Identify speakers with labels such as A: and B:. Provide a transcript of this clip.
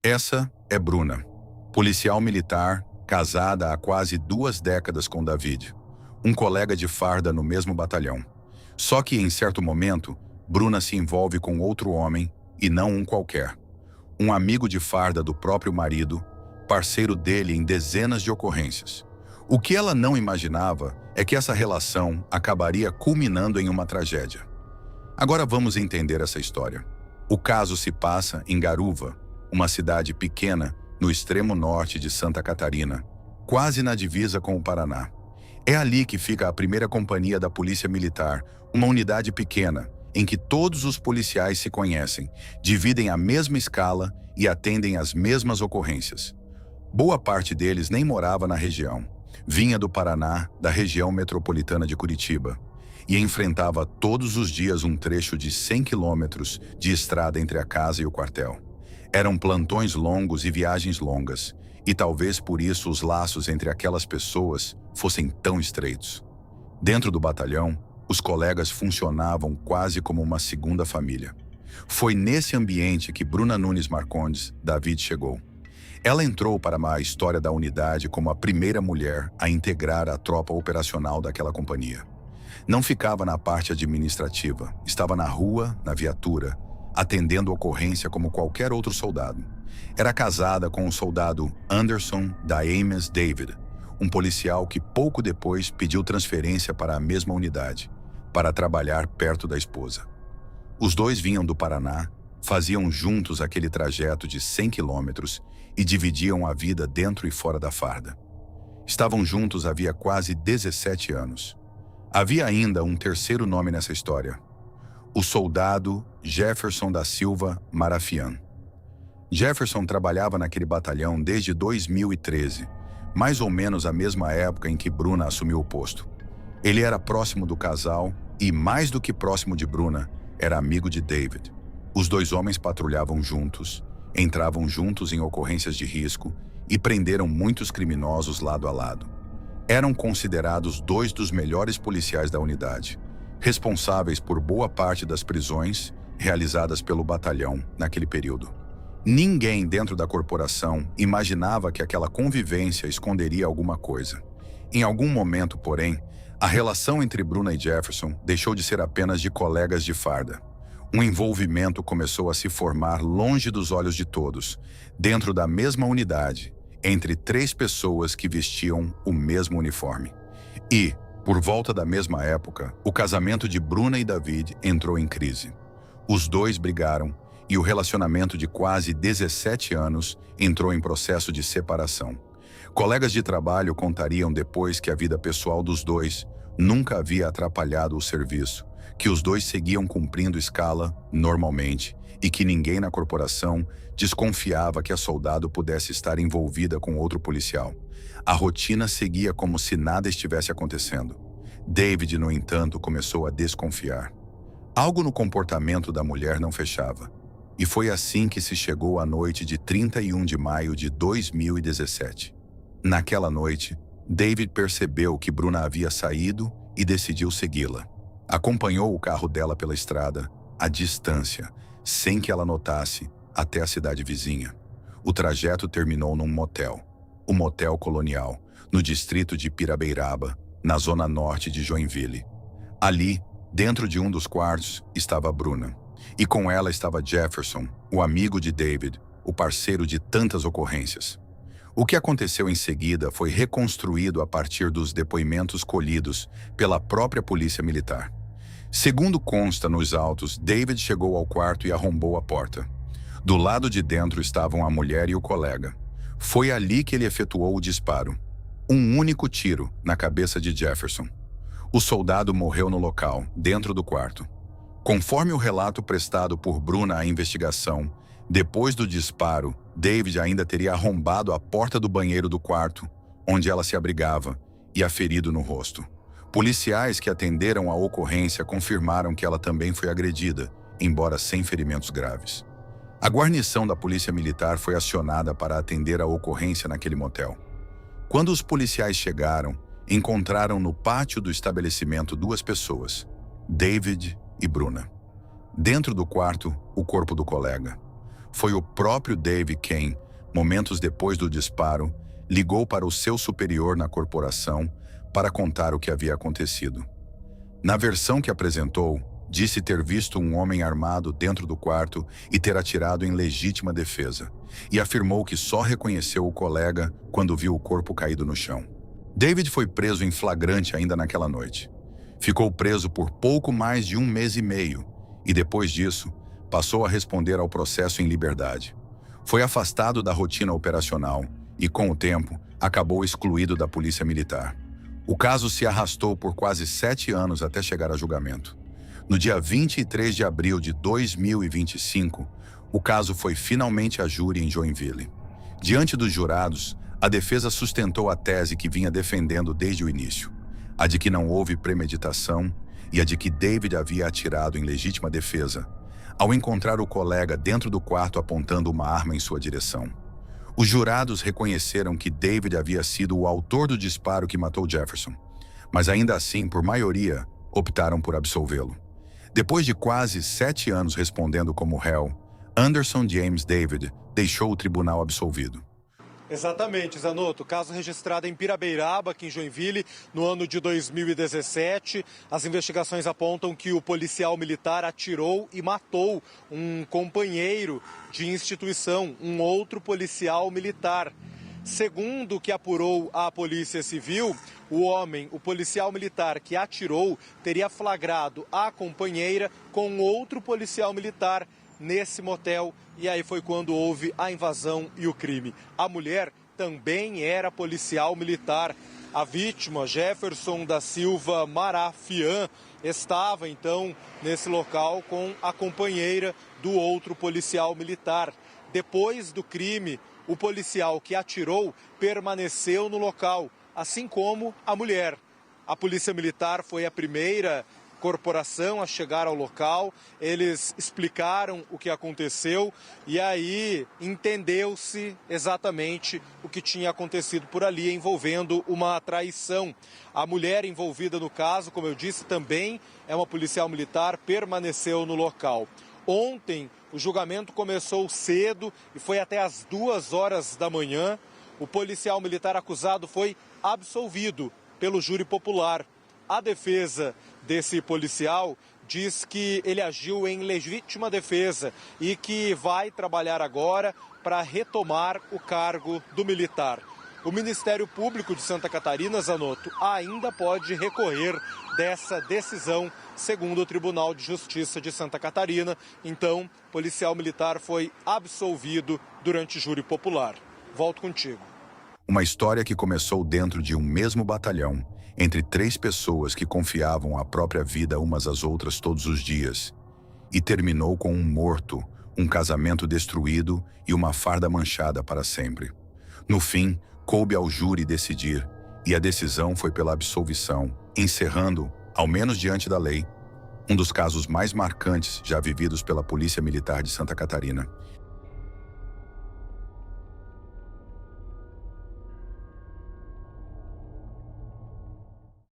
A: Essa é Bruna, policial militar, casada há quase 2 décadas com David, um colega de farda no mesmo batalhão. Só que, em certo momento, Bruna se envolve com outro homem, e não um qualquer. Um amigo de farda do próprio marido, parceiro dele em dezenas de ocorrências. O que ela não imaginava é que essa relação acabaria culminando em uma tragédia. Agora vamos entender essa história. O caso se passa em Garuva, uma cidade pequena no extremo norte de Santa Catarina, quase na divisa com o Paraná. É ali que fica a primeira companhia da Polícia Militar, uma unidade pequena, em que todos os policiais se conhecem, dividem a mesma escala e atendem as mesmas ocorrências. Boa parte deles nem morava na região. Vinha do Paraná, da região metropolitana de Curitiba, e enfrentava todos os dias um trecho de 100 quilômetros de estrada entre a casa e o quartel. Eram plantões longos e viagens longas, e talvez por isso os laços entre aquelas pessoas fossem tão estreitos. Dentro do batalhão, os colegas funcionavam quase como uma segunda família. Foi nesse ambiente que Bruna Nunes Marcondes, David, chegou. Ela entrou para a história da unidade como a primeira mulher a integrar a tropa operacional daquela companhia. Não ficava na parte administrativa, estava na rua, na viatura, atendendo ocorrência como qualquer outro soldado. Era casada com o soldado Anderson da Ames David, um policial que pouco depois pediu transferência para a mesma unidade, para trabalhar perto da esposa. Os dois vinham do Paraná, faziam juntos aquele trajeto de 100 quilômetros e dividiam a vida dentro e fora da farda. Estavam juntos havia quase 17 anos. Havia ainda um terceiro nome nessa história: o soldado Jefferson da Silva Marafian. Jefferson trabalhava naquele batalhão desde 2013, mais ou menos a mesma época em que Bruna assumiu o posto. Ele era próximo do casal e, mais do que próximo de Bruna, era amigo de David. Os dois homens patrulhavam juntos, entravam juntos em ocorrências de risco e prenderam muitos criminosos lado a lado. Eram considerados dois dos melhores policiais da unidade, responsáveis por boa parte das prisões realizadas pelo batalhão naquele período. Ninguém dentro da corporação imaginava que aquela convivência esconderia alguma coisa. Em algum momento, porém, a relação entre Bruna e Jefferson deixou de ser apenas de colegas de farda. Um envolvimento começou a se formar longe dos olhos de todos, dentro da mesma unidade, entre 3 pessoas que vestiam o mesmo uniforme. E, por volta da mesma época, o casamento de Bruna e David entrou em crise. Os dois brigaram e o relacionamento de quase 17 anos entrou em processo de separação. Colegas de trabalho contariam depois que a vida pessoal dos dois nunca havia atrapalhado o serviço, que os dois seguiam cumprindo escala normalmente e que ninguém na corporação desconfiava que a soldado pudesse estar envolvida com outro policial. A rotina seguia como se nada estivesse acontecendo. David, no entanto, começou a desconfiar. Algo no comportamento da mulher não fechava. E foi assim que se chegou à noite de 31 de maio de 2017. Naquela noite, David percebeu que Bruna havia saído e decidiu segui-la. Acompanhou o carro dela pela estrada, à distância, sem que ela notasse, até a cidade vizinha. O trajeto terminou num motel, o Motel Colonial, no distrito de Pirabeiraba, na zona norte de Joinville. Ali, dentro de um dos quartos, estava Bruna. E com ela estava Jefferson, o amigo de David, o parceiro de tantas ocorrências. O que aconteceu em seguida foi reconstruído a partir dos depoimentos colhidos pela própria polícia militar. Segundo consta nos autos, David chegou ao quarto e arrombou a porta. Do lado de dentro estavam a mulher e o colega. Foi ali que ele efetuou o disparo. Um único tiro na cabeça de Jefferson. O soldado morreu no local, dentro do quarto. Conforme o relato prestado por Bruna à investigação, depois do disparo, David ainda teria arrombado a porta do banheiro do quarto, onde ela se abrigava, e a ferido no rosto. Policiais que atenderam a ocorrência confirmaram que ela também foi agredida, embora sem ferimentos graves. A guarnição da Polícia Militar foi acionada para atender a ocorrência naquele motel. Quando os policiais chegaram, encontraram no pátio do estabelecimento 2 pessoas, David e Bruna. Dentro do quarto, o corpo do colega. Foi o próprio Dave quem, momentos depois do disparo, ligou para o seu superior na corporação para contar o que havia acontecido. Na versão que apresentou, disse ter visto um homem armado dentro do quarto e ter atirado em legítima defesa, e afirmou que só reconheceu o colega quando viu o corpo caído no chão. David foi preso em flagrante ainda naquela noite. Ficou preso por pouco mais de 1 mês e meio e, depois disso, passou a responder ao processo em liberdade. Foi afastado da rotina operacional e, com o tempo, acabou excluído da Polícia Militar. O caso se arrastou por quase 7 anos até chegar a julgamento. No dia 23 de abril de 2025, o caso foi finalmente a júri em Joinville. Diante dos jurados, a defesa sustentou a tese que vinha defendendo desde o início, a de que não houve premeditação e a de que David havia atirado em legítima defesa, ao encontrar o colega dentro do quarto apontando uma arma em sua direção. Os jurados reconheceram que David havia sido o autor do disparo que matou Jefferson, mas ainda assim, por maioria, optaram por absolvê-lo. Depois de quase 7 anos respondendo como réu, Anderson James David deixou o tribunal absolvido.
B: Exatamente, Zanotto. Caso registrado em Pirabeiraba, aqui em Joinville, no ano de 2017. As investigações apontam que o policial militar atirou e matou um companheiro de instituição, um outro policial militar. Segundo o que apurou a Polícia Civil, o policial militar que atirou, teria flagrado a companheira com outro policial militar nesse motel, e aí foi quando houve a invasão e o crime. A mulher também era policial militar. A vítima, Jefferson da Silva Marafian, estava então nesse local com a companheira do outro policial militar. Depois do crime, o policial que atirou permaneceu no local, assim como a mulher. A Polícia Militar foi a primeira corporação a chegar ao local, eles explicaram o que aconteceu e aí entendeu-se exatamente o que tinha acontecido por ali, envolvendo uma traição. A mulher envolvida no caso, como eu disse, também é uma policial militar, permaneceu no local. Ontem, o julgamento começou cedo e foi até às 2 horas da manhã. O policial militar acusado foi absolvido pelo júri popular. A defesa desse policial diz que ele agiu em legítima defesa e que vai trabalhar agora para retomar o cargo do militar. O Ministério Público de Santa Catarina, Zanotto, ainda pode recorrer dessa decisão, segundo o Tribunal de Justiça de Santa Catarina. Então, o policial militar foi absolvido durante júri popular. Volto contigo.
A: Uma história que começou dentro de um mesmo batalhão, entre 3 pessoas que confiavam a própria vida umas às outras todos os dias, e terminou com um morto, um casamento destruído e uma farda manchada para sempre. No fim, coube ao júri decidir, e a decisão foi pela absolvição, encerrando, ao menos diante da lei, um dos casos mais marcantes já vividos pela Polícia Militar de Santa Catarina.